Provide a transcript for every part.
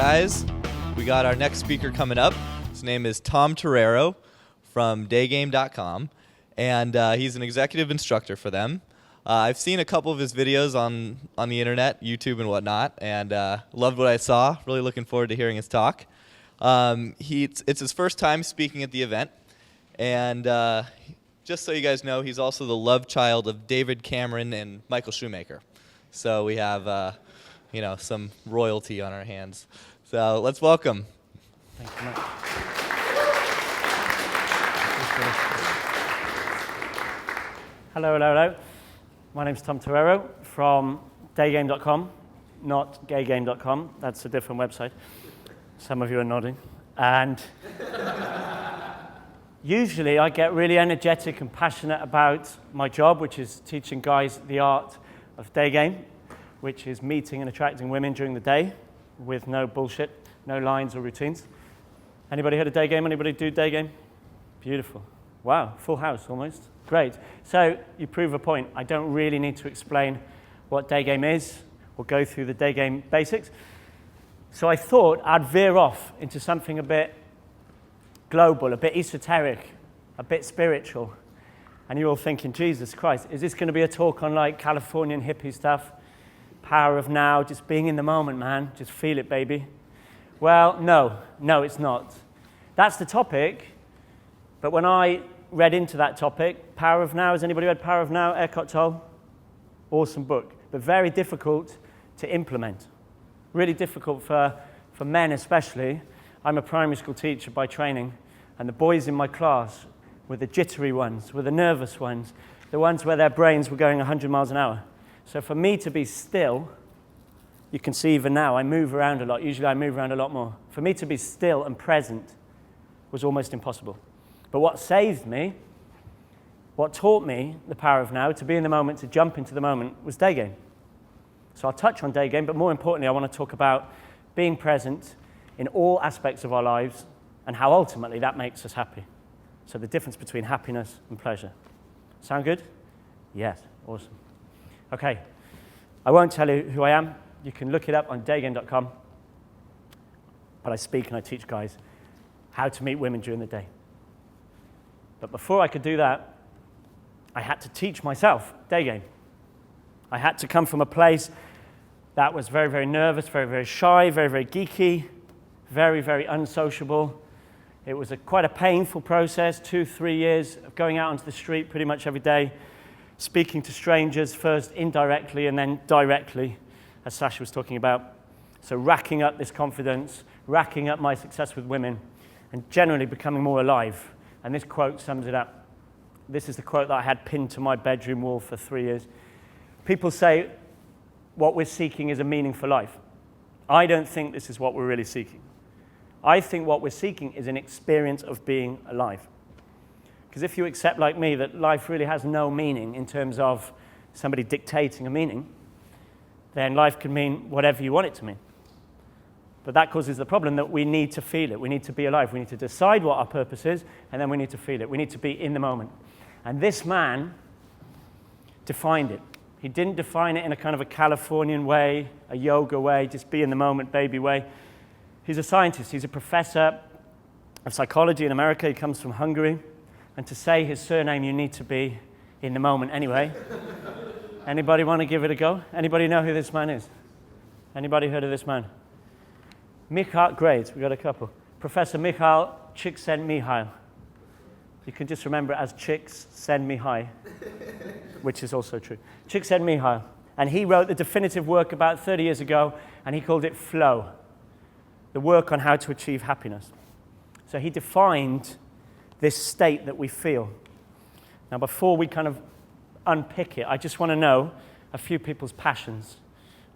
guys. We got our next speaker coming up. His name is Tom Torero from Daygame.com, and he's an executive instructor for them. I've seen a couple of his videos on the internet, YouTube and whatnot, and loved what I saw. Really looking forward to hearing his talk. It's his first time speaking at the event, and just so you guys know, he's also the love child of David Cameron and Michael Shoemaker. So we have some royalty on our hands. So let's welcome. Thank you much. Hello. My name's Tom Torero from Daygame.com, not gaygame.com. That's a different website. Some of you are nodding. And usually I get really energetic and passionate about my job, which is teaching guys the art of Daygame, which is meeting and attracting women during the day with no bullshit, no lines or routines. Anybody heard of Daygame? Anybody do Daygame? Beautiful. Wow, full house almost. Great. So you prove a point. I don't really need to explain what Daygame is or go through the Daygame basics. So I thought I'd veer off into something a bit global, a bit esoteric, a bit spiritual. And you're all thinking, Jesus Christ, is this going to be a talk on like Californian hippie stuff? Power of now, just being in the moment, man. Just feel it, baby. Well, no, it's not. That's the topic. But when I read into that topic, Power of Now, has anybody read Power of Now? Eckhart Tolle? Awesome book, but very difficult to implement. Really difficult for men especially. I'm a primary school teacher by training, and the boys in my class were the jittery ones, were the nervous ones, the ones where their brains were going 100 miles an hour. So for me to be still, you can see even now, I move around a lot. Usually I move around a lot more. For me to be still and present was almost impossible. But what saved me, what taught me the power of now, to be in the moment, to jump into the moment, was Daygame. So I'll touch on Daygame, but more importantly, I want to talk about being present in all aspects of our lives and how ultimately that makes us happy. So the difference between happiness and pleasure. Sound good? Yes, awesome. Okay, I won't tell you who I am. You can look it up on Daygame.com. But I speak and I teach guys how to meet women during the day. But before I could do that, I had to teach myself Daygame. I had to come from a place that was very, very nervous, very, very shy, very, very geeky, very, very unsociable. It was quite a painful process, 2-3 years of going out onto the street pretty much every day, speaking to strangers, first indirectly and then directly, as Sasha was talking about. So racking up this confidence, racking up my success with women, and generally becoming more alive. And this quote sums it up. This is the quote that I had pinned to my bedroom wall for 3 years. People say what we're seeking is a meaningful life. I don't think this is what we're really seeking. I think what we're seeking is an experience of being alive. Because if you accept, like me, that life really has no meaning in terms of somebody dictating a meaning, then life can mean whatever you want it to mean. But that causes the problem that we need to feel it. We need to be alive. We need to decide what our purpose is, and then we need to feel it. We need to be in the moment. And this man defined it. He didn't define it in a kind of a Californian way, a yoga way, just be in the moment, baby way. He's a scientist. He's a professor of psychology in America. He comes from Hungary. And to say his surname, you need to be in the moment anyway. Anybody want to give it a go? Anybody know who this man is? Anybody heard of this man? Great, we got a couple. Professor Michal Csikszentmihalyi. You can just remember it as Chicks Send Me High, which is also true. Csikszentmihalyi. And he wrote the definitive work about 30 years ago, and he called it Flow, the work on how to achieve happiness. So he defined this state that we feel. Now, before we kind of unpick it, I just want to know a few people's passions,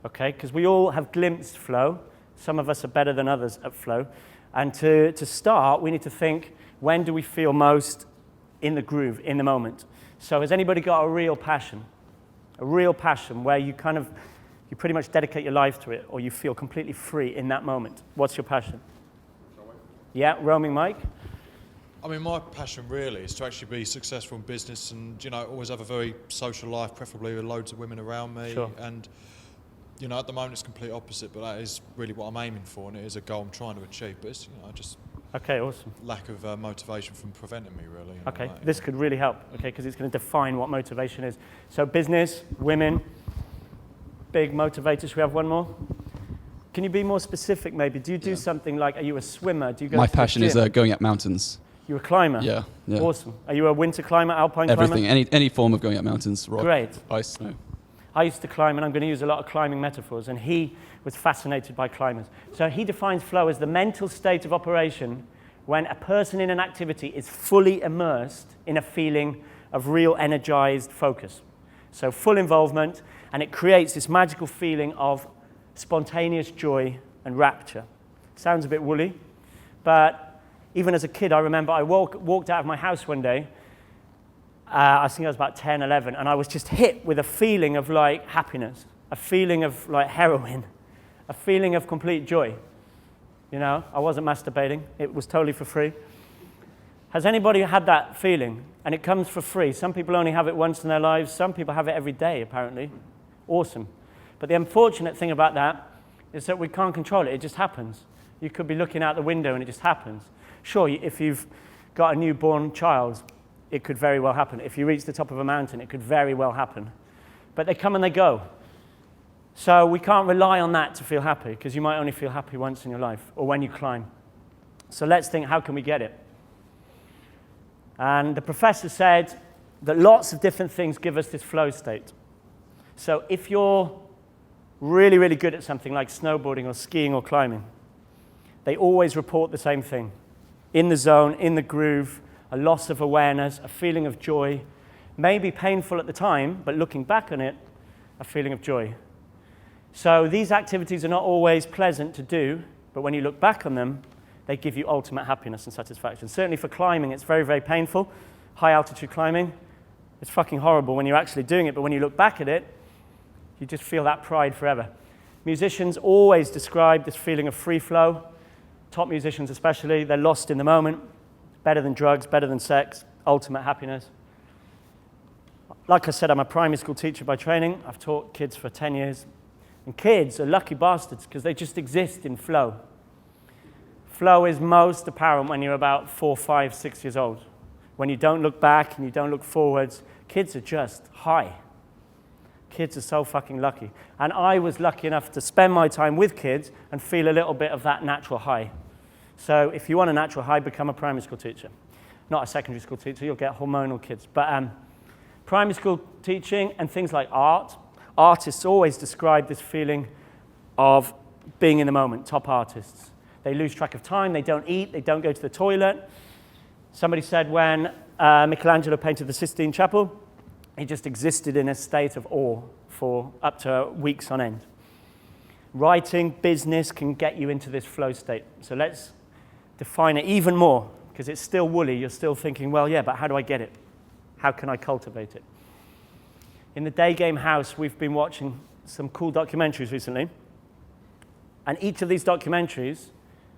okay? Because we all have glimpsed flow. Some of us are better than others at flow. And to start, we need to think, when do we feel most in the groove, in the moment? So has anybody got a real passion? A real passion where you pretty much dedicate your life to it, or you feel completely free in that moment? What's your passion? Yeah, roaming mic. I mean, my passion really is to actually be successful in business and, always have a very social life, preferably with loads of women around me. Sure. And you know, at the moment it's complete opposite, but that is really what I'm aiming for, and it is a goal I'm trying to achieve. But it's, you know, just Okay, awesome. lack of motivation from preventing me, really. Okay, this could really help, okay, because it's going to define what motivation is. So business, women, big motivators. Should we have one more? Can you be more specific, maybe? Do you do something like, are you a swimmer? Do you go My to the passion is gym? going up mountains. You're a climber? Yeah. Awesome. Are you a winter climber, alpine Everything, climber? any form of going up mountains, rock, Great. ice, snow. I used to climb, and I'm going to use a lot of climbing metaphors, and he was fascinated by climbers. So he defines flow as the mental state of operation when a person in an activity is fully immersed in a feeling of real energized focus. So full involvement, and it creates this magical feeling of spontaneous joy and rapture. Sounds a bit woolly, but even as a kid, I remember I walked out of my house one day. I think I was about 10, 11, and I was just hit with a feeling of like happiness, a feeling of like heroin, a feeling of complete joy. You know, I wasn't masturbating. It was totally for free. Has anybody had that feeling? And it comes for free. Some people only have it once in their lives. Some people have it every day, apparently. Awesome. But the unfortunate thing about that is that we can't control it. It just happens. You could be looking out the window and it just happens. Sure, if you've got a newborn child, it could very well happen. If you reach the top of a mountain, it could very well happen. But they come and they go. So we can't rely on that to feel happy, because you might only feel happy once in your life, or when you climb. So let's think, how can we get it? And the professor said that lots of different things give us this flow state. So if you're really, really good at something like snowboarding or skiing or climbing, they always report the same thing. In the zone, in the groove, a loss of awareness, a feeling of joy, maybe painful at the time, but looking back on it, a feeling of joy. So these activities are not always pleasant to do, but when you look back on them, they give you ultimate happiness and satisfaction. Certainly for climbing, it's very, very painful. High altitude climbing, it's fucking horrible when you're actually doing it, but when you look back at it, you just feel that pride forever. Musicians always describe this feeling of free flow. Top musicians especially, they're lost in the moment. Better than drugs, better than sex, ultimate happiness. Like I said, I'm a primary school teacher by training. I've taught kids for 10 years. And kids are lucky bastards because they just exist in flow. Flow is most apparent when you're about 4, 5, 6 years old. When you don't look back and you don't look forwards, kids are just high. Kids are so fucking lucky. And I was lucky enough to spend my time with kids and feel a little bit of that natural high. So if you want a natural high, become a primary school teacher. Not a secondary school teacher, you'll get hormonal kids. But primary school teaching and things like art, artists always describe this feeling of being in the moment, top artists. They lose track of time, they don't eat, they don't go to the toilet. Somebody said when Michelangelo painted the Sistine Chapel, he just existed in a state of awe for up to weeks on end. Writing, business can get you into this flow state. So let's define it even more, because it's still woolly. You're still thinking, well, yeah, but how do I get it? How can I cultivate it? In the Daygame house, we've been watching some cool documentaries recently. And each of these documentaries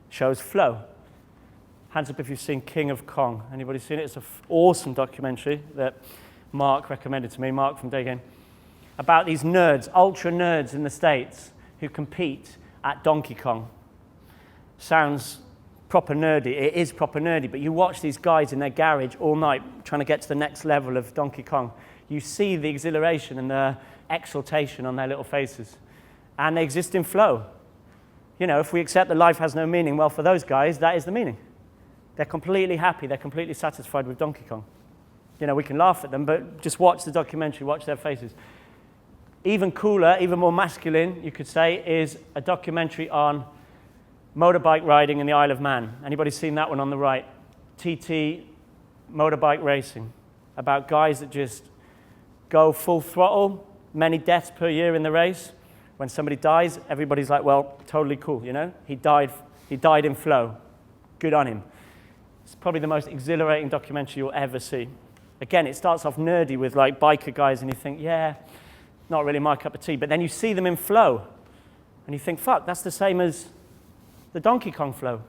shows flow. Hands up if you've seen King of Kong. Anybody seen it? It's an awesome documentary that Mark recommended to me, Mark from Daygame, about these nerds, ultra nerds in the States who compete at Donkey Kong. Sounds proper nerdy. It is proper nerdy, but you watch these guys in their garage all night trying to get to the next level of Donkey Kong. You see the exhilaration and the exaltation on their little faces. And they exist in flow. You know, if we accept that life has no meaning, well, for those guys, that is the meaning. They're completely happy. They're completely satisfied with Donkey Kong. You know, we can laugh at them, but just watch the documentary, watch their faces. Even cooler, even more masculine, you could say, is a documentary on motorbike riding in the Isle of Man. Anybody seen that one on the right? TT motorbike racing, about guys that just go full throttle, many deaths per year in the race. When somebody dies, everybody's like, well, totally cool, you know? He died in flow. Good on him. It's probably the most exhilarating documentary you'll ever see. Again, it starts off nerdy with like biker guys, and you think, yeah, not really my cup of tea. But then you see them in flow, and you think, fuck, that's the same as the Donkey Kong flow.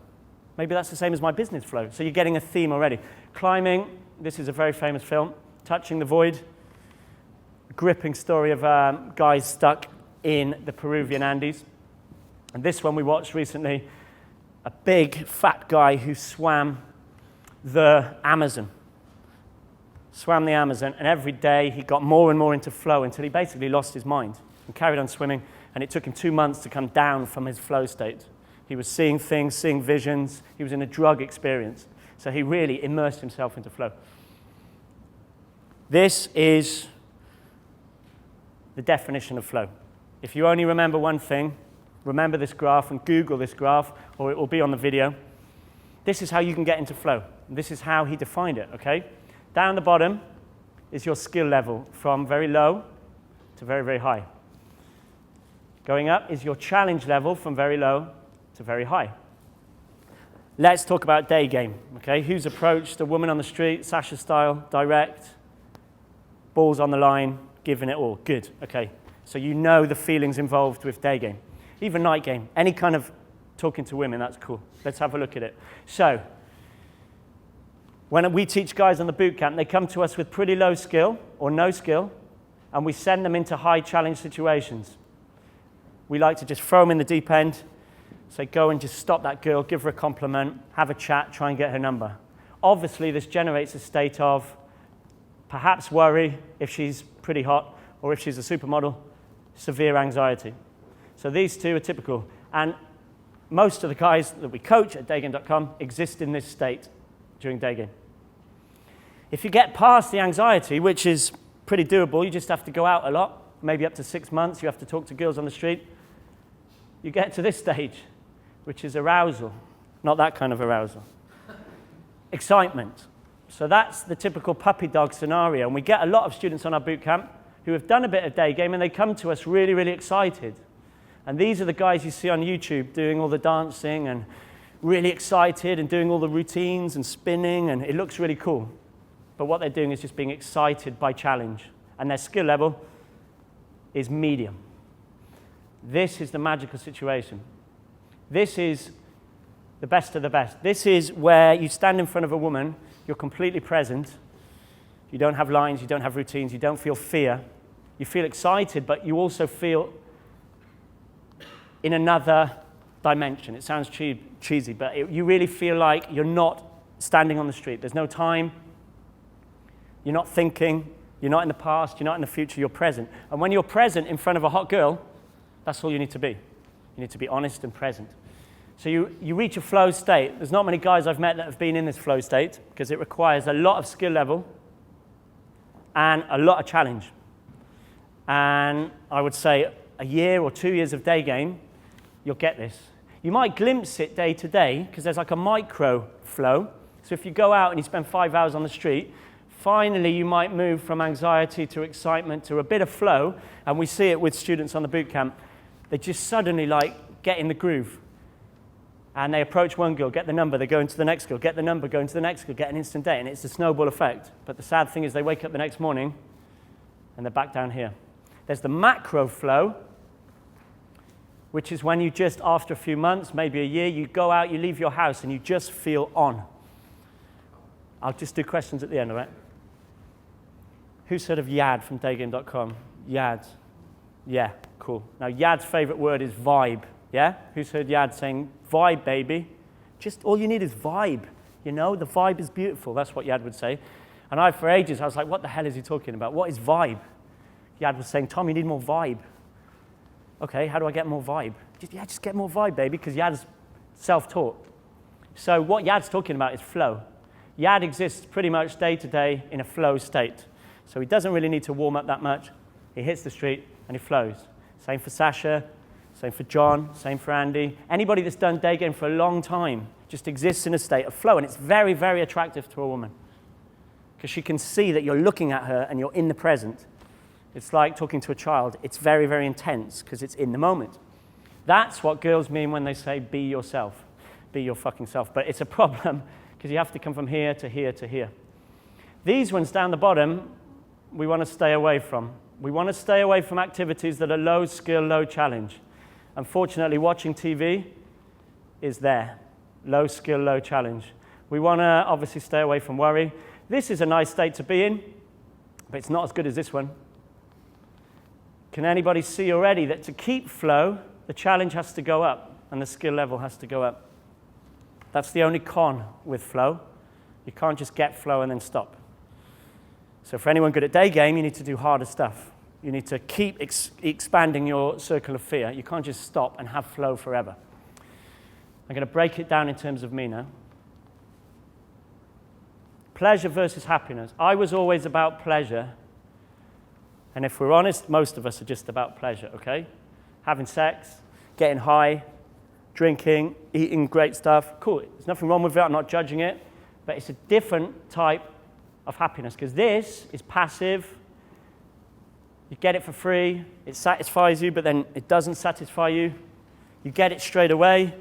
Maybe that's the same as my business flow. So you're getting a theme already. Climbing, this is a very famous film, Touching the Void. A gripping story of guys stuck in the Peruvian Andes. And this one we watched recently, a big fat guy who swam the Amazon. Swam the Amazon, and every day he got more and more into flow until he basically lost his mind and carried on swimming, and it took him 2 months to come down from his flow state. He was seeing things, seeing visions. He was in a drug experience. So he really immersed himself into flow. This is the definition of flow. If you only remember one thing, remember this graph and Google this graph, or it will be on the video. This is how you can get into flow. This is how he defined it, okay? Down the bottom is your skill level from very low to very, very high. Going up is your challenge level from very low to very high. Let's talk about Daygame, okay? Who's approached a woman on the street, Sasha style, direct, balls on the line, giving it all? Good, okay. So you know the feelings involved with Daygame. Even night game, any kind of talking to women, that's cool. Let's have a look at it. So, when we teach guys on the boot camp, they come to us with pretty low skill or no skill, and we send them into high challenge situations. We like to just throw them in the deep end, say, go and just stop that girl, give her a compliment, have a chat, try and get her number. Obviously, this generates a state of perhaps worry if she's pretty hot, or if she's a supermodel, severe anxiety. So these two are typical. And most of the guys that we coach at Daygame.com exist in this state during Daygame. If you get past the anxiety, which is pretty doable, you just have to go out a lot, maybe up to 6 months, you have to talk to girls on the street, you get to this stage, which is arousal. Not that kind of arousal. Excitement. So that's the typical puppy dog scenario. And we get a lot of students on our boot camp who have done a bit of Daygame, and they come to us really, really excited. And these are the guys you see on YouTube doing all the dancing and really excited and doing all the routines and spinning, and it looks really cool. But what they're doing is just being excited by challenge. And their skill level is medium. This is the magical situation. This is the best of the best. This is where you stand in front of a woman, you're completely present, you don't have lines, you don't have routines, you don't feel fear. You feel excited, but you also feel in another dimension. It sounds cheesy, but you really feel like you're not standing on the street. There's no time. You're not thinking. You're not in the past. You're not in the future. You're present. And when you're present in front of a hot girl, that's all you need to be. You need to be honest and present. So you reach a flow state. There's not many guys I've met that have been in this flow state because it requires a lot of skill level and a lot of challenge. And I would say a year or 2 years of Daygame, you'll get this. You might glimpse it day to day because there's like a micro flow. So if you go out and you spend 5 hours on the street, finally you might move from anxiety to excitement to a bit of flow. And we see it with students on the boot camp. They just suddenly like get in the groove. And they approach one girl, get the number, they go into the next girl, get the number, go into the next girl, get an instant date. And it's a snowball effect. But the sad thing is they wake up the next morning and they're back down here. There's the macro flow, which is when you just, after a few months, maybe a year, you go out, you leave your house, and you just feel on. I'll just do questions at the end, all right? Who's heard of Yad from Daygame.com? Yad. Yeah, cool. Now, Yad's favorite word is vibe, yeah? Who's heard Yad saying, vibe, baby? Just all you need is vibe, you know? The vibe is beautiful. That's what Yad would say. And for ages, I was like, what the hell is he talking about? What is vibe? Yad was saying, Tom, you need more vibe. Okay, how do I get more vibe? Just get more vibe, baby, because Yad's self-taught. So what Yad's talking about is flow. Yad exists pretty much day to day in a flow state. So he doesn't really need to warm up that much. He hits the street and he flows. Same for Sasha, same for John, same for Andy. Anybody that's done Daygame for a long time just exists in a state of flow, and it's very, very attractive to a woman because she can see that you're looking at her and you're in the present. It's like talking to a child. It's very, very intense because it's in the moment. That's what girls mean when they say, be yourself. Be your fucking self. But it's a problem because you have to come from here to here to here. These ones down the bottom, we want to stay away from. We want to stay away from activities that are low skill, low challenge. Unfortunately, watching TV is there. Low skill, low challenge. We want to obviously stay away from worry. This is a nice state to be in, but it's not as good as this one. Can anybody see already that to keep flow, the challenge has to go up and the skill level has to go up? That's the only con with flow. You can't just get flow and then stop. So for anyone good at Daygame, you need to do harder stuff. You need to keep expanding your circle of fear. You can't just stop and have flow forever. I'm going to break it down in terms of me now. Pleasure versus happiness. I was always about pleasure. And if we're honest, most of us are just about pleasure, okay? Having sex, getting high, drinking, eating great stuff. Cool, there's nothing wrong with it, I'm not judging it. But it's a different type of happiness, because this is passive. You get it for free, it satisfies you, but then it doesn't satisfy you. You get it straight away,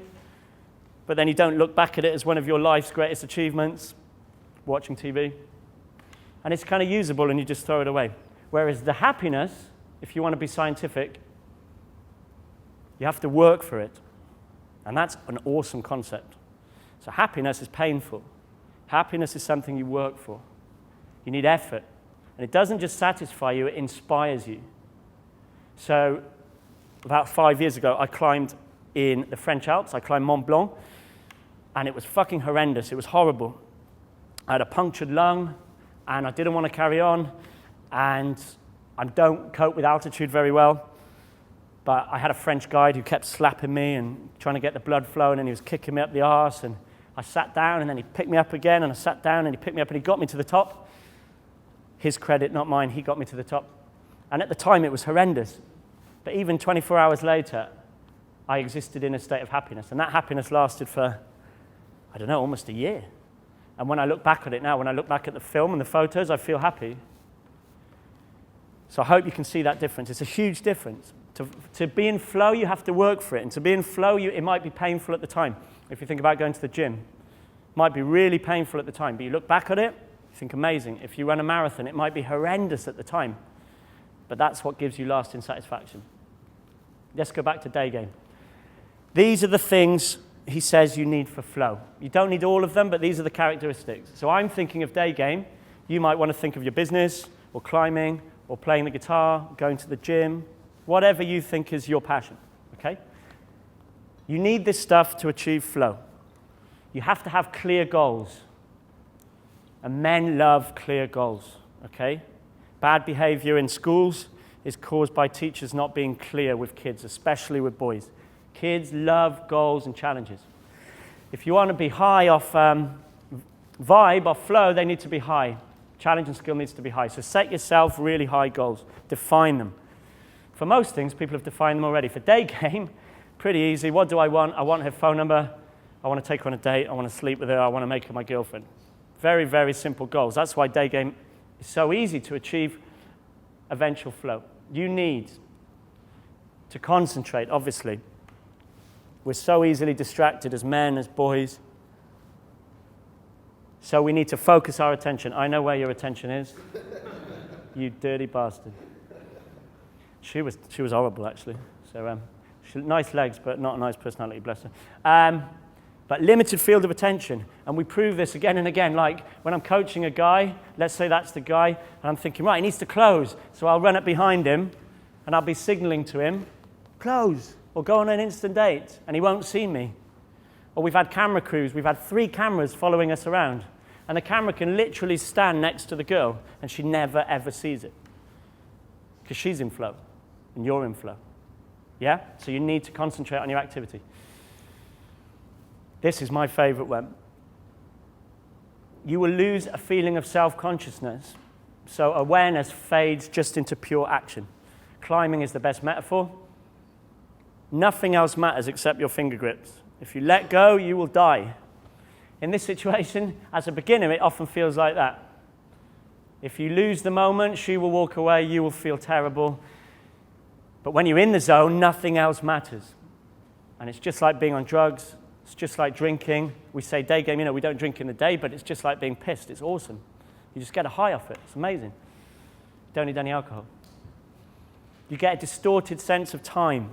but then you don't look back at it as one of your life's greatest achievements, watching TV. And it's kind of usable and you just throw it away. Whereas the happiness, if you want to be scientific, you have to work for it. And that's an awesome concept. So happiness is painful. Happiness is something you work for. You need effort. And it doesn't just satisfy you, it inspires you. So about 5 years ago, I climbed in the French Alps. I climbed Mont Blanc. And it was fucking horrendous. It was horrible. I had a punctured lung, and I didn't want to carry on. And I don't cope with altitude very well. But I had a French guide who kept slapping me and trying to get the blood flowing, and he was kicking me up the arse. And I sat down, and then he picked me up again, and I sat down, and he picked me up, and he got me to the top. His credit, not mine, he got me to the top. And at the time, it was horrendous. But even 24 hours later, I existed in a state of happiness. And that happiness lasted for, I don't know, almost a year. And when I look back at it now, when I look back at the film and the photos, I feel happy. So I hope you can see that difference. It's a huge difference. To be in flow, you have to work for it. And to be in flow, it might be painful at the time. If you think about going to the gym, it might be really painful at the time. But you look back at it, you think amazing. If you run a marathon, it might be horrendous at the time. But that's what gives you lasting satisfaction. Let's go back to Daygame. These are the things he says you need for flow. You don't need all of them, but these are the characteristics. So I'm thinking of Daygame. You might want to think of your business, or climbing, or playing the guitar, going to the gym, whatever you think is your passion, okay? You need this stuff to achieve flow. You have to have clear goals. And men love clear goals, okay? Bad behavior in schools is caused by teachers not being clear with kids, especially with boys. Kids love goals and challenges. If you want to be high off vibe, off flow, they need to be high. Challenge and skill needs to be high. So set yourself really high goals. Define them. For most things, people have defined them already. For Daygame, pretty easy. What do I want? I want her phone number. I want to take her on a date. I want to sleep with her. I want to make her my girlfriend. Very, very simple goals. That's why Daygame is so easy to achieve eventual flow. You need to concentrate, obviously. We're so easily distracted as men, as boys. So we need to focus our attention. I know where your attention is. You dirty bastard. She was horrible, actually. So nice legs, but not a nice personality, bless her. But limited field of attention. And we prove this again and again. Like when I'm coaching a guy, let's say that's the guy, and I'm thinking, right, he needs to close. So I'll run up behind him, and I'll be signaling to him, close, or go on an instant date, and he won't see me. Or we've had camera crews. We've had 3 cameras following us around. And the camera can literally stand next to the girl, and she never, ever sees it. Because she's in flow, and you're in flow. Yeah? So you need to concentrate on your activity. This is my favorite one. You will lose a feeling of self-consciousness, so awareness fades just into pure action. Climbing is the best metaphor. Nothing else matters except your finger grips. If you let go, you will die. In this situation, as a beginner, it often feels like that. If you lose the moment, she will walk away, you will feel terrible. But when you're in the zone, nothing else matters. And it's just like being on drugs. It's just like drinking. We say Daygame, we don't drink in the day, but it's just like being pissed. It's awesome. You just get a high off it. It's amazing. You don't need any alcohol. You get a distorted sense of time.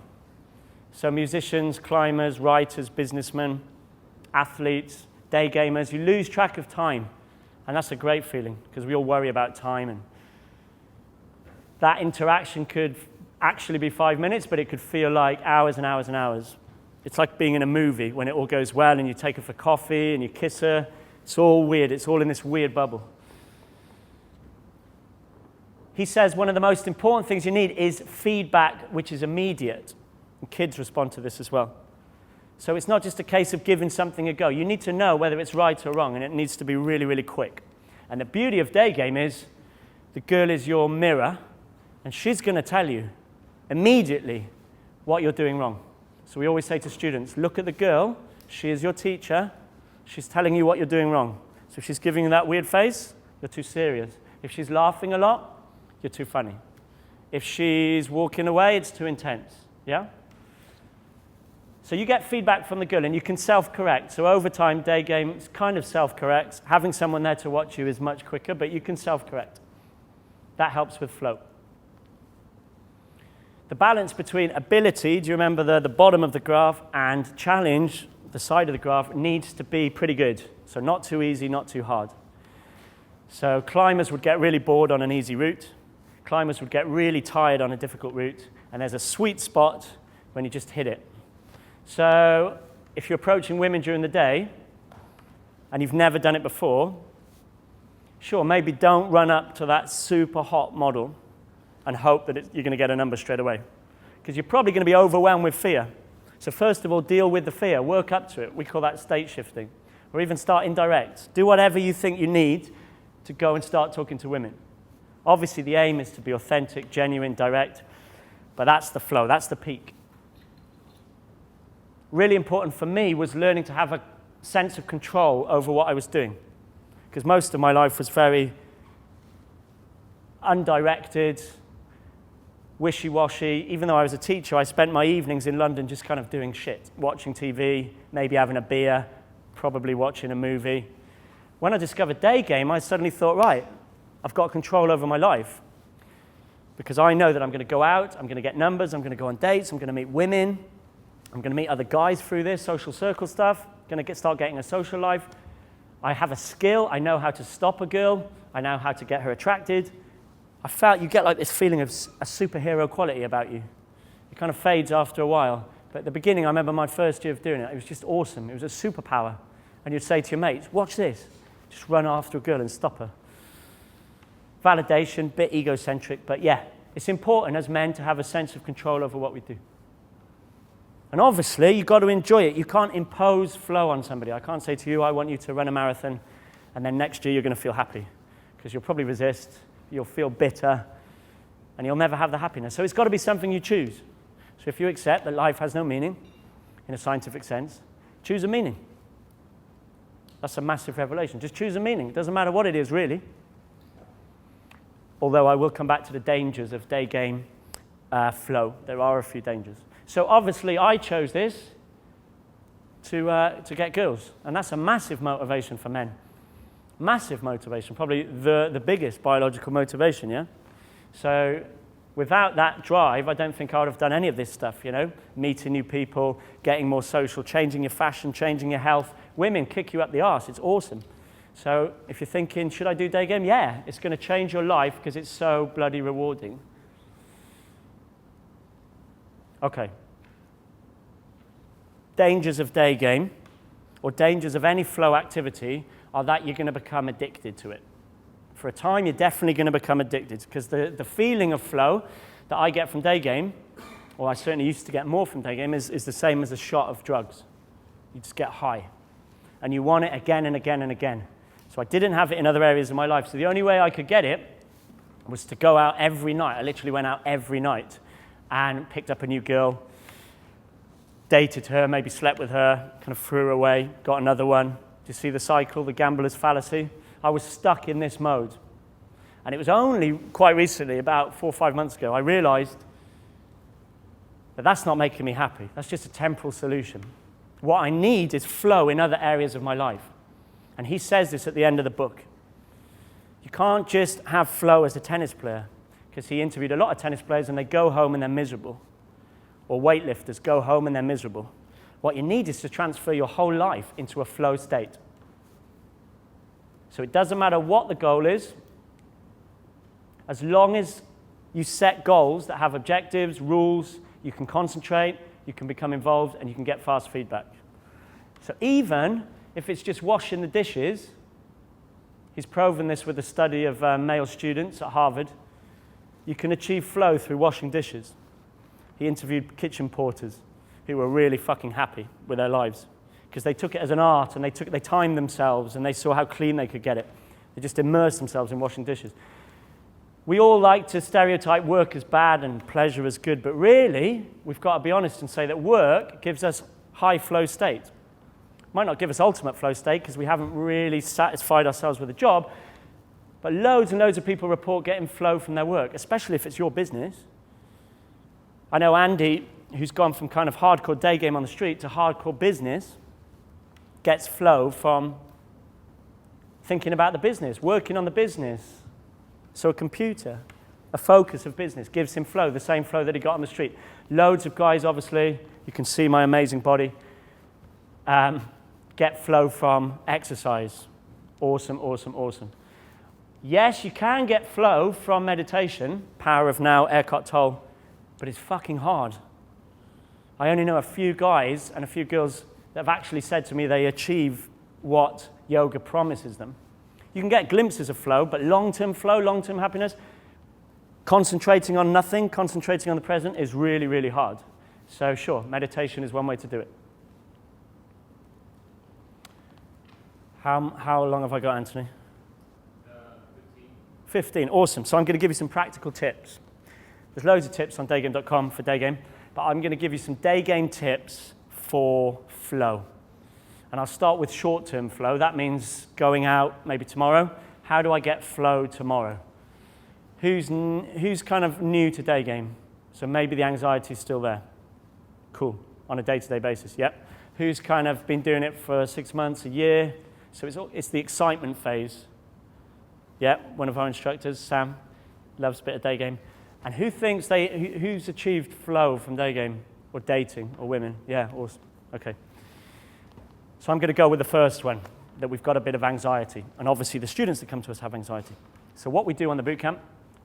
So musicians, climbers, writers, businessmen, athletes, Daygamers, you lose track of time. And that's a great feeling because we all worry about time. And that interaction could actually be 5 minutes, but it could feel like hours and hours and hours. It's like being in a movie when it all goes well and you take her for coffee and you kiss her. It's all weird. It's all in this weird bubble. He says one of the most important things you need is feedback which is immediate. And kids respond to this as well. So it's not just a case of giving something a go. You need to know whether it's right or wrong, and it needs to be really, really quick. And the beauty of Daygame is the girl is your mirror, and she's going to tell you immediately what you're doing wrong. So we always say to students, look at the girl. She is your teacher. She's telling you what you're doing wrong. So if she's giving you that weird face, you're too serious. If she's laughing a lot, you're too funny. If she's walking away, it's too intense. Yeah? So you get feedback from the girl, and you can self-correct. So over time, Daygame kind of self-corrects. Having someone there to watch you is much quicker, but you can self-correct. That helps with flow. The balance between ability, do you remember the bottom of the graph, and challenge, the side of the graph, needs to be pretty good. So not too easy, not too hard. So climbers would get really bored on an easy route. Climbers would get really tired on a difficult route. And there's a sweet spot when you just hit it. So if you're approaching women during the day and you've never done it before, sure, maybe don't run up to that super hot model and hope that you're going to get a number straight away, because you're probably going to be overwhelmed with fear. So first of all, deal with the fear. Work up to it. We call that state shifting. Or even start indirect. Do whatever you think you need to go and start talking to women. Obviously, the aim is to be authentic, genuine, direct, but that's the flow. That's the peak. Really important for me was learning to have a sense of control over what I was doing, because most of my life was very undirected, wishy-washy. Even though I was a teacher, I spent my evenings in London just kind of doing shit, watching TV, maybe having a beer, probably watching a movie. When I discovered Daygame, I suddenly thought, right, I've got control over my life, because I know that I'm going to go out, I'm going to get numbers, I'm going to go on dates, I'm going to meet women, I'm going to meet other guys through this social circle stuff, going to start getting a social life. I have a skill. I know how to stop a girl. I know how to get her attracted. I felt you get like this feeling of a superhero quality about you. It kind of fades after a while. But at the beginning, I remember my first year of doing it. It was just awesome. It was a superpower. And you'd say to your mates, watch this. Just run after a girl and stop her. Validation, bit egocentric. But yeah, it's important as men to have a sense of control over what we do. And obviously, you've got to enjoy it. You can't impose flow on somebody. I can't say to you, I want you to run a marathon, and then next year you're going to feel happy. Because you'll probably resist, you'll feel bitter, and you'll never have the happiness. So it's got to be something you choose. So if you accept that life has no meaning, in a scientific sense, choose a meaning. That's a massive revelation. Just choose a meaning. It doesn't matter what it is, really. Although I will come back to the dangers of Daygame flow. There are a few dangers. So obviously, I chose this to get girls. And that's a massive motivation for men. Massive motivation, probably the biggest biological motivation, yeah? So without that drive, I don't think I would have done any of this stuff, you know? Meeting new people, getting more social, changing your fashion, changing your health. Women kick you up the arse. It's awesome. So if you're thinking, should I do Daygame? Yeah, it's going to change your life because it's so bloody rewarding. Okay. Dangers of Daygame, or dangers of any flow activity, are that you're going to become addicted to it. For a time, you're definitely going to become addicted, because the feeling of flow that I get from Daygame, or I certainly used to get more from Daygame, is the same as a shot of drugs. You just get high. And you want it again and again and again. So I didn't have it in other areas of my life. So the only way I could get it was to go out every night. I literally went out every night and picked up a new girl, dated her, maybe slept with her, kind of threw her away, got another one. Do you see the cycle, the gambler's fallacy? I was stuck in this mode. And it was only quite recently, about 4 or 5 months ago, I realized that that's not making me happy. That's just a temporal solution. What I need is flow in other areas of my life. And he says this at the end of the book. You can't just have flow as a tennis player, because he interviewed a lot of tennis players and they go home and they're miserable. Or weightlifters go home and they're miserable. What you need is to transfer your whole life into a flow state. So it doesn't matter what the goal is, as long as You set goals that have objectives, rules, you can concentrate, you can become involved, and you can get fast feedback. So even if it's just washing the dishes, he's proven this with a study of male students at Harvard, you can achieve flow through washing dishes. He interviewed kitchen porters who were really fucking happy with their lives because they took it as an art and they timed themselves and they saw how clean they could get it. They just immersed themselves in washing dishes. We all like to stereotype work as bad and pleasure as good, but really, we've got to be honest and say that work gives us high flow state. Might not give us ultimate flow state because we haven't really satisfied ourselves with a job, but loads and loads of people report getting flow from their work, especially if it's your business. I know Andy, who's gone from kind of hardcore day game on the street to hardcore business, gets flow from thinking about the business, working on the business. So a computer, a focus of business, gives him flow, the same flow that he got on the street. Loads of guys, obviously, you can see my amazing body, get flow from exercise. Awesome, awesome, awesome. Yes, you can get flow from meditation, Power of Now, Eckhart Tolle, but it's fucking hard. I only know a few guys and a few girls that have actually said to me they achieve what yoga promises them. You can get glimpses of flow, but long-term flow, long-term happiness, concentrating on nothing, concentrating on the present is really, really hard. So sure, meditation is one way to do it. How long have I got, Anthony? 15, awesome. So I'm going to give you some practical tips. There's loads of tips on daygame.com for Daygame, but I'm going to give you some Daygame tips for flow. And I'll start with short-term flow. That means going out maybe tomorrow. How do I get flow tomorrow? Who's kind of new to Daygame? So maybe the anxiety is still there. Cool. On a day-to-day basis, yep. Who's kind of been doing it for 6 months, a year? So it's the excitement phase. Yep, one of our instructors, Sam, loves a bit of Daygame. And who's achieved flow from Daygame or dating or women? Yeah, awesome. Okay. So I'm going to go with the first one, that we've got a bit of anxiety. And obviously the students that come to us have anxiety. So what we do on the bootcamp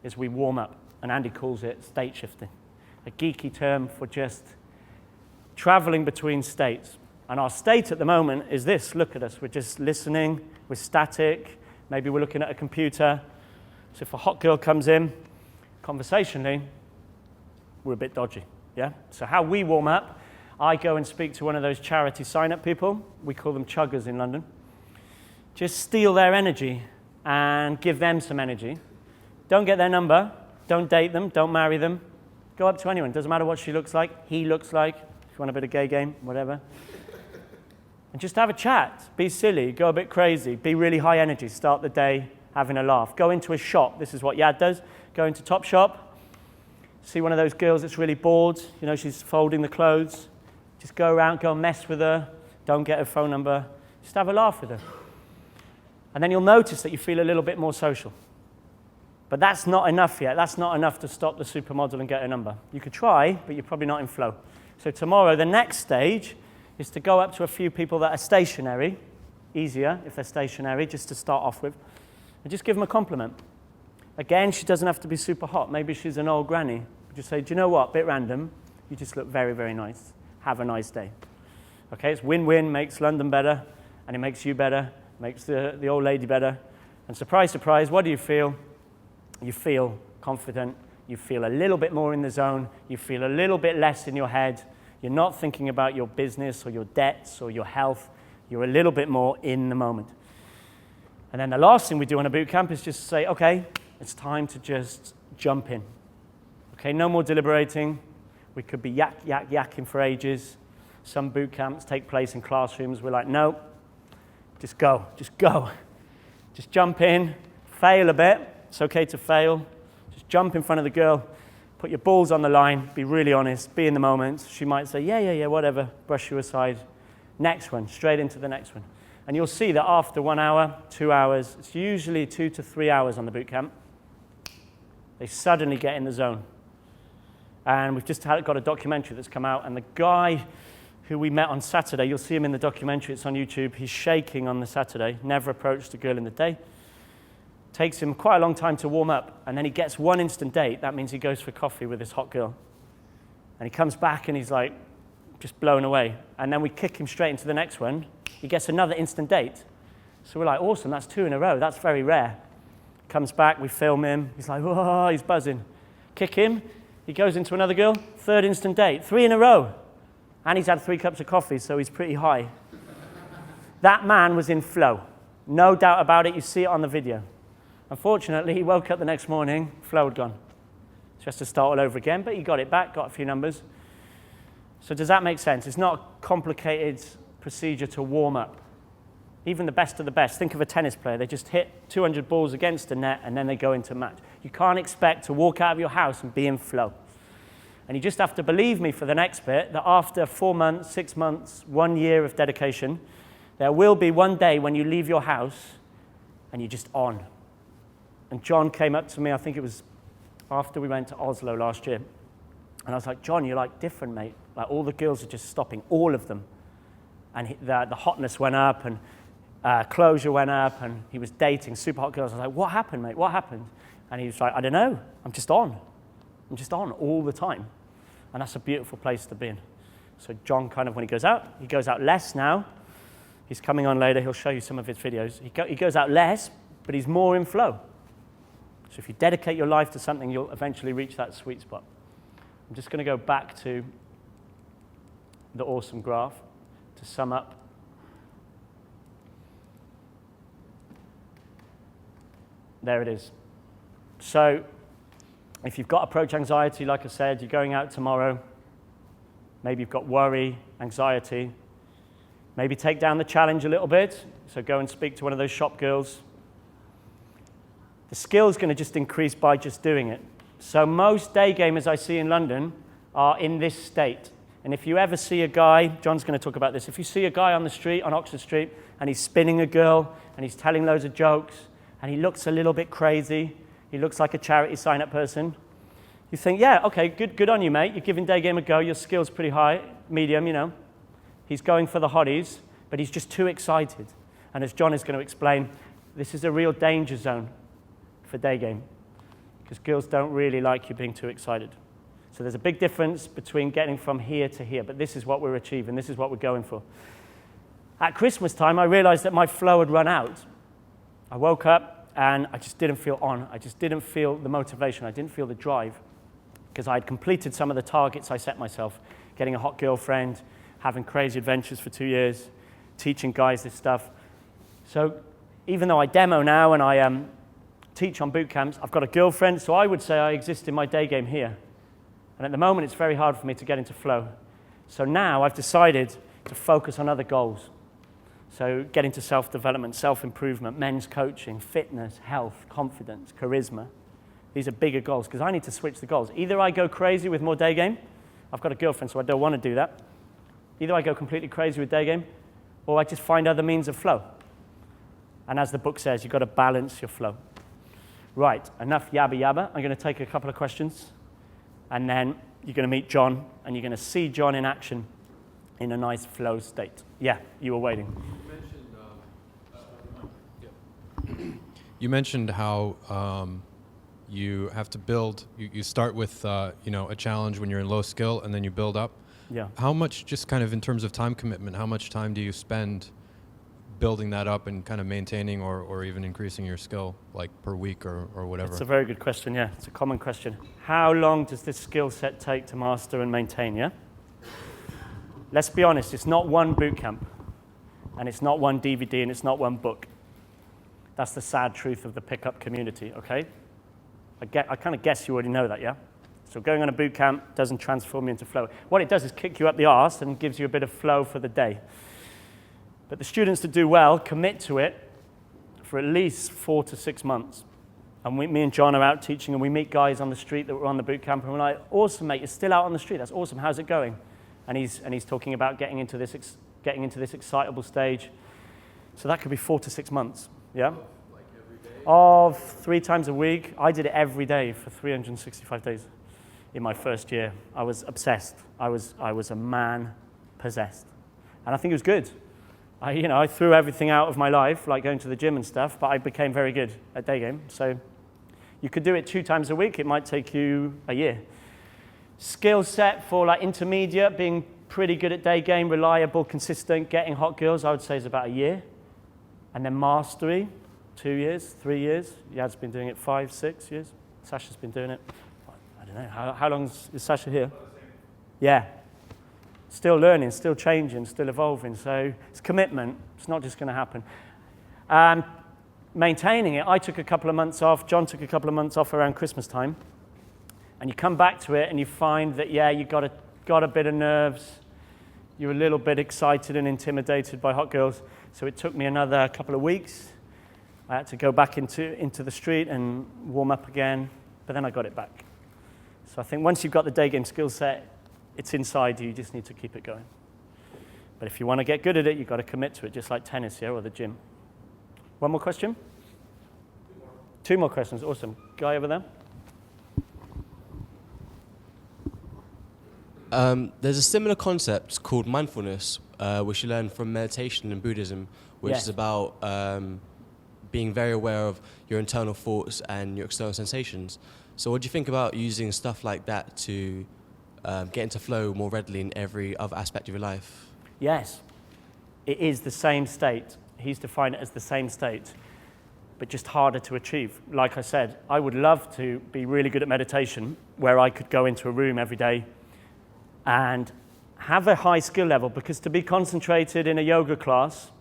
is we warm up, and Andy calls it state shifting, a geeky term for just traveling between states. And our state at the moment is this. Look at us. We're just listening. We're static. Maybe we're looking at a computer. So if a hot girl comes in, conversationally, we're a bit dodgy. Yeah? So how we warm up, I go and speak to one of those charity sign-up people. We call them chuggers in London. Just steal their energy and give them some energy. Don't get their number. Don't date them. Don't marry them. Go up to anyone. Doesn't matter what she looks like, he looks like. If you want a bit of gay game, whatever. And just have a chat. Be silly. Go a bit crazy. Be really high energy. Start the day having a laugh. Go into a shop. This is what Yad does. Go into Topshop. See one of those girls that's really bored. You know, she's folding the clothes. Just go around, go and mess with her. Don't get her phone number. Just have a laugh with her. And then you'll notice that you feel a little bit more social. But that's not enough yet. That's not enough to stop the supermodel and get her number. You could try, but you're probably not in flow. So tomorrow, the next stage is to go up to a few people that are stationary, easier if they're stationary, just to start off with, and just give them a compliment. Again, she doesn't have to be super hot. Maybe she's an old granny. Just say, do you know what? Bit random. You just look very, very nice. Have a nice day. Okay, it's win-win, makes London better, and it makes you better, makes the old lady better. And surprise, surprise, what do you feel? You feel confident. You feel a little bit more in the zone. You feel a little bit less in your head. You're not thinking about your business or your debts or your health. You're a little bit more in the moment. And then the last thing we do on a boot camp is just say, okay, it's time to just jump in. Okay, no more deliberating. We could be yakking for ages. Some boot camps take place in classrooms. We're like, no, just go, just go. Just jump in, fail a bit. It's okay to fail. Just jump in front of the girl, put your balls on the line, be really honest, be in the moment. She might say, yeah, whatever, brush you aside. Next one, straight into the next one. And you'll see that after 1 hour, 2 hours, it's usually 2 to 3 hours on the boot camp, they suddenly get in the zone. And we've just got a documentary that's come out, and the guy who we met on Saturday, you'll see him in the documentary, it's on YouTube, he's shaking on the Saturday, never approached a girl in the day. Takes him quite a long time to warm up, and then he gets one instant date. That means he goes for coffee with this hot girl. And he comes back and he's like, just blown away. And then we kick him straight into the next one. He gets another instant date. So we're like, awesome, that's 2 in a row. That's very rare. Comes back, we film him. He's like, whoa, he's buzzing. Kick him. He goes into another girl. 3rd instant date. 3 in a row. And he's had 3 cups of coffee, so he's pretty high. That man was in flow. No doubt about it. You see it on the video. Unfortunately, he woke up the next morning, flow had gone. So he has to start all over again, but he got it back, got a few numbers. So does that make sense? It's not a complicated procedure to warm up. Even the best of the best. Think of a tennis player. They just hit 200 balls against the net, and then they go into match. You can't expect to walk out of your house and be in flow. And you just have to believe me for the next bit, that after 4 months, 6 months, 1 year of dedication, there will be one day when you leave your house and you're just on. And John came up to me, I think it was after we went to Oslo last year. And I was like, John, you're like different, mate. Like all the girls are just stopping, all of them. And the hotness went up and closure went up and he was dating super hot girls. I was like, what happened, mate? What happened? And he was like, I don't know. I'm just on. I'm just on all the time. And that's a beautiful place to be in. So John kind of, when he goes out less now. He's coming on later. He'll show you some of his videos. He goes out less, but he's more in flow. So if you dedicate your life to something, you'll eventually reach that sweet spot. I'm just going to go back to the awesome graph to sum up. There it is. So if you've got approach anxiety, like I said, you're going out tomorrow, maybe you've got worry, anxiety, maybe take down the challenge a little bit. So go and speak to one of those shop girls. The skill's going to just increase by just doing it. So most day gamers I see in London are in this state. And if you ever see a guy, John's going to talk about this, if you see a guy on the street, on Oxford Street, and he's spinning a girl, and he's telling loads of jokes, and he looks a little bit crazy, he looks like a charity sign-up person, you think, yeah, okay, good on you, mate. You're giving day game a go. Your skill's pretty high, medium, you know. He's going for the hotties, but he's just too excited. And as John is going to explain, this is a real danger zone for day game because girls don't really like you being too excited. So there's a big difference between getting from here to here, but this is what we're achieving. This is what we're going for. At Christmas time, I realized that my flow had run out. I woke up and I just didn't feel on. I just didn't feel the motivation. I didn't feel the drive because I had completed some of the targets I set myself, getting a hot girlfriend, having crazy adventures for 2 years, teaching guys this stuff. So even though I demo now and I teach on boot camps, I've got a girlfriend, so I would say I exist in my day game here. And at the moment, it's very hard for me to get into flow. So now I've decided to focus on other goals. So get into self-development, self-improvement, men's coaching, fitness, health, confidence, charisma. These are bigger goals because I need to switch the goals. Either I go crazy with more day game. I've got a girlfriend, so I don't want to do that. Either I go completely crazy with day game, or I just find other means of flow. And as the book says, you've got to balance your flow. Right, enough yabba yabba. I'm going to take a couple of questions, and then you're going to meet John, and you're going to see John in action in a nice flow state. Yeah, you were waiting. You mentioned how you have to build. You start with a challenge when you're in low skill, and then you build up. Yeah. How much, just kind of in terms of time commitment, how much time do you spend building that up and kind of maintaining or even increasing your skill, like per week or whatever? It's a very good question, yeah. It's a common question. How long does this skill set take to master and maintain, yeah? Let's be honest, it's not one boot camp, and it's not one DVD, and it's not one book. That's the sad truth of the pickup community, okay? I kind of guess you already know that, yeah? So going on a boot camp doesn't transform you into flow. What it does is kick you up the arse and gives you a bit of flow for the day. But the students that do well commit to it for at least 4 to 6 months. And me and John are out teaching, and we meet guys on the street that were on the boot camp, and we're like, awesome, mate, you're still out on the street. That's awesome. How's it going? And he's talking about getting into this excitable stage. So that could be 4 to 6 months, yeah? Like every day? Of 3 times a week. I did it every day for 365 days in my first year. I was obsessed. I was a man possessed. And I think it was good. I threw everything out of my life, like going to the gym and stuff, but I became very good at Daygame. So you could do it 2 times a week. It might take you a year. Skill set for like intermediate, being pretty good at Daygame, reliable, consistent, getting hot girls, I would say is about a year. And then mastery, 2 years, 3 years. Yad's been doing it 5, 6 years. Sasha's been doing it, I don't know, how long is Sasha here? Yeah. Still learning, still changing, still evolving. So it's commitment. It's not just going to happen. Maintaining it, I took a couple of months off. John took a couple of months off around Christmas time. And you come back to it and you find that, yeah, you got a bit of nerves. You're a little bit excited and intimidated by hot girls. So it took me another couple of weeks. I had to go back into the street and warm up again, but then I got it back. So I think once you've got the Daygame skill set, it's inside you just need to keep it going. But if you want to get good at it, you've got to commit to it, just like tennis here or the gym. One more question? 2 more questions, awesome. Guy over there? There's a similar concept called mindfulness, which you learn from meditation in Buddhism, which is about being very aware of your internal thoughts and your external sensations. So what do you think about using stuff like that to get into flow more readily in every other aspect of your life? Yes, it is the same state. He's defined it as the same state, but just harder to achieve. Like I said, I would love to be really good at meditation, where I could go into a room every day and have a high skill level, because to be concentrated in a yoga class,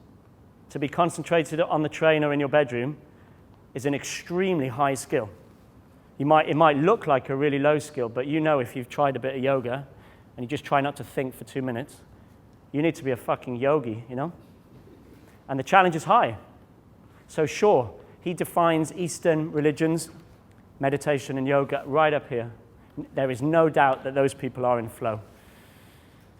to be concentrated on the train or in your bedroom is an extremely high skill. It might look like a really low skill, but you know if you've tried a bit of yoga and you just try not to think for 2 minutes, you need to be a fucking yogi, you know? And the challenge is high. So sure, he defines Eastern religions, meditation and yoga right up here. There is no doubt that those people are in flow.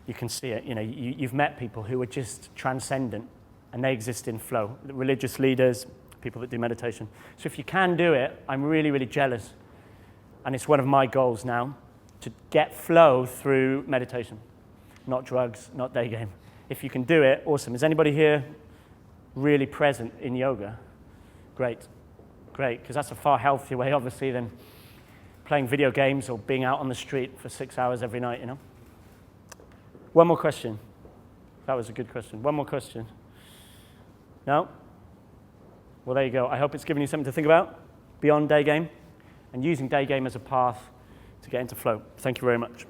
You can see it, you've met people who are just transcendent and they exist in flow. The religious leaders, people that do meditation. So if you can do it, I'm really, really jealous. And it's one of my goals now, to get flow through meditation. Not drugs, not Daygame. If you can do it, awesome. Is anybody here really present in yoga? Great, because that's a far healthier way, obviously, than playing video games or being out on the street for 6 hours every night, One more question. That was a good question. One more question. No? Well, there you go. I hope it's given you something to think about beyond Daygame and using Daygame as a path to get into flow. Thank you very much.